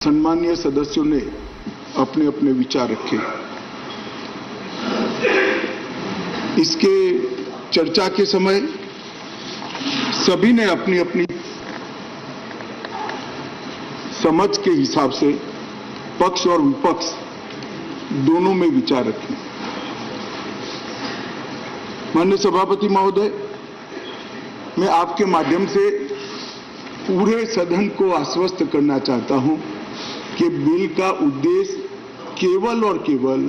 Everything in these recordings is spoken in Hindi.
सम्मानीय सदस्यों ने अपने अपने विचार रखे। इसके चर्चा के समय सभी ने अपनी अपनी समझ के हिसाब से पक्ष और विपक्ष दोनों में विचार रखे। माननीय सभापति महोदय, मैं आपके माध्यम से पूरे सदन को आश्वस्त करना चाहता हूं कि बिल का उद्देश्य केवल और केवल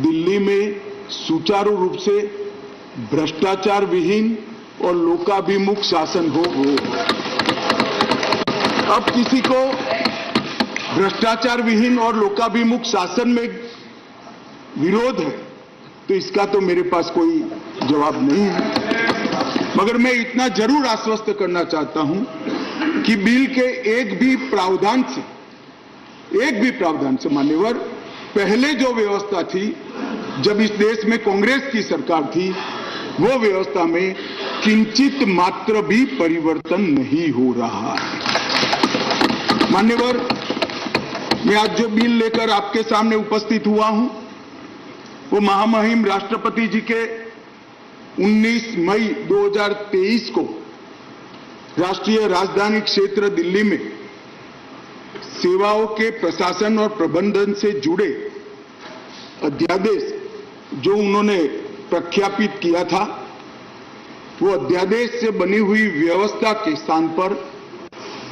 दिल्ली में सुचारू रूप से भ्रष्टाचार विहीन और लोकाभिमुख शासन हो। अब किसी को भ्रष्टाचार विहीन और लोकाभिमुख शासन में विरोध है तो इसका तो मेरे पास कोई जवाब नहीं है, मगर मैं इतना जरूर आश्वस्त करना चाहता हूं कि बिल के एक भी प्रावधान से मान्यवर, पहले जो व्यवस्था थी जब इस देश में कांग्रेस की सरकार थी, वो व्यवस्था में किंचित मात्र भी परिवर्तन नहीं हो रहा है। मान्यवर, मैं आज जो बिल लेकर आपके सामने उपस्थित हुआ हूं, वो महामहिम राष्ट्रपति जी के 19 मई 2023 को राष्ट्रीय राजधानी क्षेत्र दिल्ली में सेवाओं के प्रशासन और प्रबंधन से जुड़े अध्यादेश जो उन्होंने प्रख्यापित किया था, वो अध्यादेश से बनी हुई व्यवस्था के स्थान पर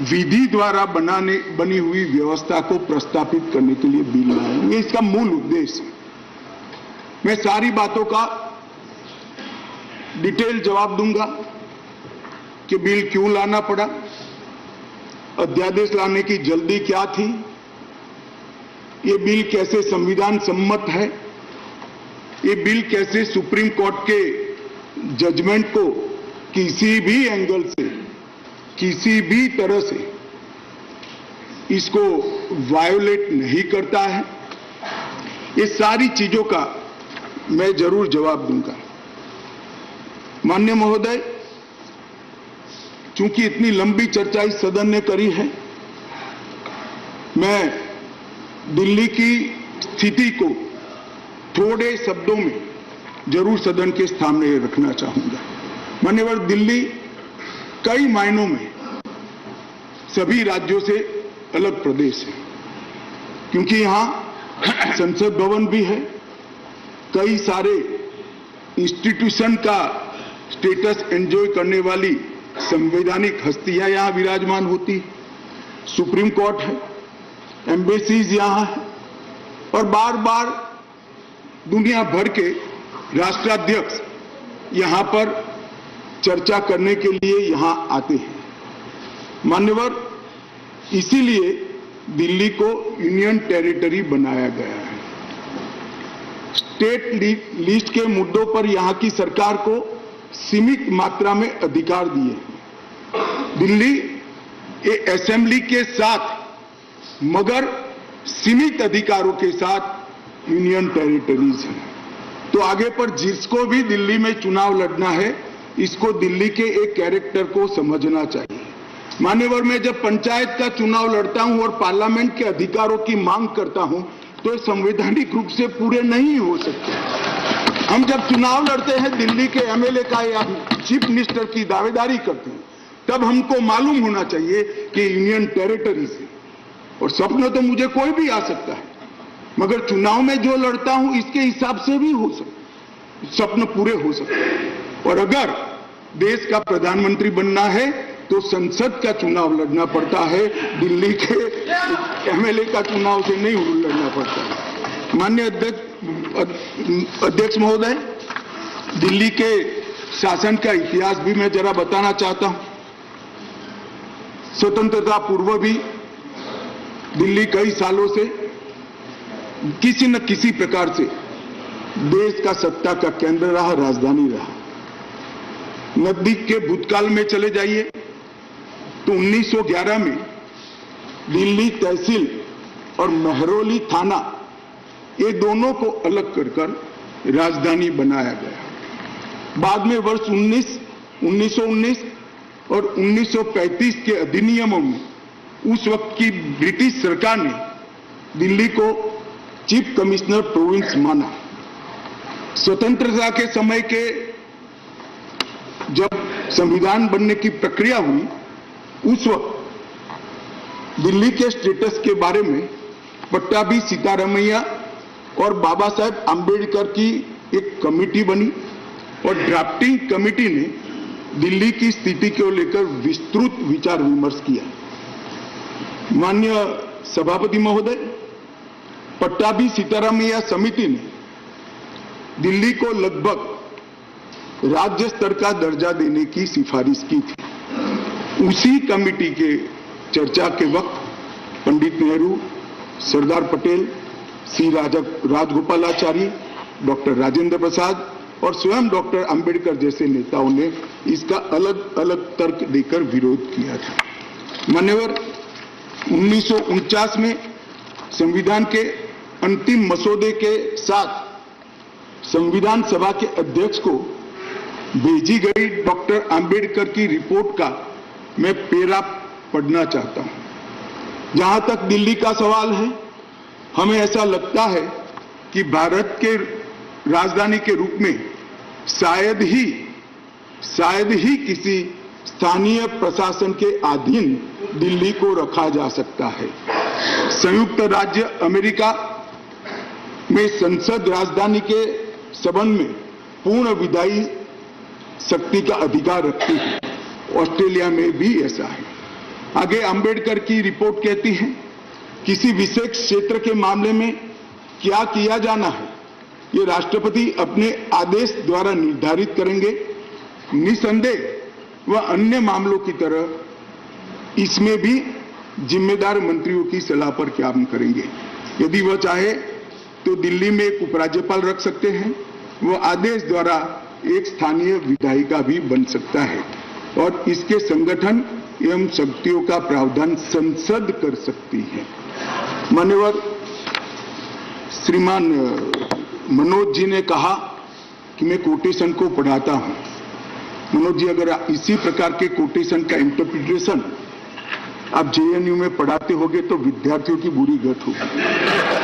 विधि द्वारा बनी हुई व्यवस्था को प्रस्तावित करने के लिए बिल लाया। ये इसका मूल उद्देश्य है। मैं सारी बातों का डिटेल जवाब दूंगा कि बिल क्यों लाना पड़ा, अध्यादेश लाने की जल्दी क्या थी, ये बिल कैसे संविधान सम्मत है, ये बिल कैसे सुप्रीम कोर्ट के जजमेंट को किसी भी एंगल से, किसी भी तरह से इसको वायोलेट नहीं करता है। ये सारी चीजों का मैं जरूर जवाब दूंगा। माननीय महोदय, चूंकि इतनी लंबी चर्चा इस सदन ने करी है, मैं दिल्ली की स्थिति को थोड़े शब्दों में जरूर सदन के सामने रखना चाहूंगा। मान्यवर, दिल्ली कई मायनों में सभी राज्यों से अलग प्रदेश है, क्योंकि यहां संसद भवन भी है, कई सारे इंस्टीट्यूशन का स्टेटस एंजॉय करने वाली संवैधानिक हस्तियां यहां विराजमान होती, सुप्रीम कोर्ट है, एम्बेसीज यहां है, और बार बार दुनिया भर के राष्ट्राध्यक्ष यहां पर चर्चा करने के लिए यहां आते हैं। मान्यवर, इसीलिए दिल्ली को यूनियन टेरिटरी बनाया गया है। स्टेट लिस्ट के मुद्दों पर यहां की सरकार को सीमित मात्रा में अधिकार दिए। दिल्ली एक असेंबली के साथ मगर सीमित अधिकारों के साथ यूनियन टेरिटरीज है। तो आगे पर जिसको भी दिल्ली में चुनाव लड़ना है, इसको दिल्ली के एक कैरेक्टर को समझना चाहिए। मान्यवर, मैं जब पंचायत का चुनाव लड़ता हूं और पार्लियामेंट के अधिकारों की मांग करता हूं, तो संवैधानिक रूप से पूरे नहीं हो सकते। हम जब चुनाव लड़ते हैं, दिल्ली के एमएलए का या चीफ मिनिस्टर की दावेदारी करते हैं, तब हमको मालूम होना चाहिए कि यूनियन टेरिटरी से, और सपना तो मुझे कोई भी आ सकता है, मगर चुनाव में जो लड़ता हूं इसके हिसाब से भी हो सकता, सपने पूरे हो सकते हैं। और अगर देश का प्रधानमंत्री बनना है तो संसद का चुनाव लड़ना पड़ता है, दिल्ली के एमएलए का चुनाव से नहीं लड़ना पड़ता है। माननीय अध्यक्ष महोदय, दिल्ली के शासन का इतिहास भी मैं जरा बताना चाहता हूं। स्वतंत्रता पूर्व भी दिल्ली कई सालों से किसी न किसी प्रकार से देश का सत्ता का केंद्र रहा, राजधानी रहा। नजदीक के भूतकाल में चले जाइए तो 1911 में दिल्ली तहसील और महरौली थाना, ये दोनों को अलग कर राजधानी बनाया गया। बाद में वर्ष 1919 और 1935 के अधिनियमों में उस वक्त की ब्रिटिश सरकार ने दिल्ली को चीफ कमिश्नर प्रोविंस माना। स्वतंत्रता के समय के जब संविधान बनने की प्रक्रिया हुई, उस वक्त दिल्ली के स्टेटस के बारे में पट्टाभी सीतारामैया और बाबा साहेब आम्बेडकर की एक कमेटी बनी और ड्राफ्टिंग कमेटी ने दिल्ली की स्थिति को लेकर विस्तृत विचार विमर्श किया। माननीय सभापति महोदय, पट्टाभी सीतारामैया समिति ने दिल्ली को लगभग राज्य स्तर का दर्जा देने की सिफारिश की थी। उसी कमेटी के चर्चा के वक्त पंडित नेहरू, सरदार पटेल, श्री राजगोपालाचारी, डॉक्टर राजेंद्र प्रसाद और स्वयं डॉक्टर अंबेडकर जैसे नेताओं ने इसका अलग अलग तर्क देकर विरोध किया था। मान्यवर, 1949 में संविधान के अंतिम मसौदे के साथ संविधान सभा के अध्यक्ष को भेजी गई डॉक्टर अंबेडकर की रिपोर्ट का मैं पेरा पढ़ना चाहता हूं। जहां तक दिल्ली का सवाल है, हमें ऐसा लगता है कि भारत के राजधानी के रूप में शायद ही किसी स्थानीय प्रशासन के अधीन दिल्ली को रखा जा सकता है। संयुक्त राज्य अमेरिका में संसद राजधानी के संबंध में पूर्ण विधायी शक्ति का अधिकार रखती है। ऑस्ट्रेलिया में भी ऐसा है। आगे अंबेडकर की रिपोर्ट कहती है, किसी विशेष क्षेत्र के मामले में क्या किया जाना है, ये राष्ट्रपति अपने आदेश द्वारा निर्धारित करेंगे। निसंदेह वह अन्य मामलों की तरह इसमें भी जिम्मेदार मंत्रियों की सलाह पर काम करेंगे। यदि वह चाहे तो दिल्ली में एक उपराज्यपाल रख सकते हैं। वह आदेश द्वारा एक स्थानीय विधायिका भी बन सकता है और इसके संगठन एवं शक्तियों का प्रावधान संसद कर सकती है। मान्यवर, श्रीमान मनोज जी ने कहा कि मैं कोटेशन को पढ़ाता हूं। मनोज जी, अगर इसी प्रकार के कोटेशन का इंटरप्रिटेशन आप जेएनयू में पढ़ाते होगे तो विद्यार्थियों की बुरी गत होगी।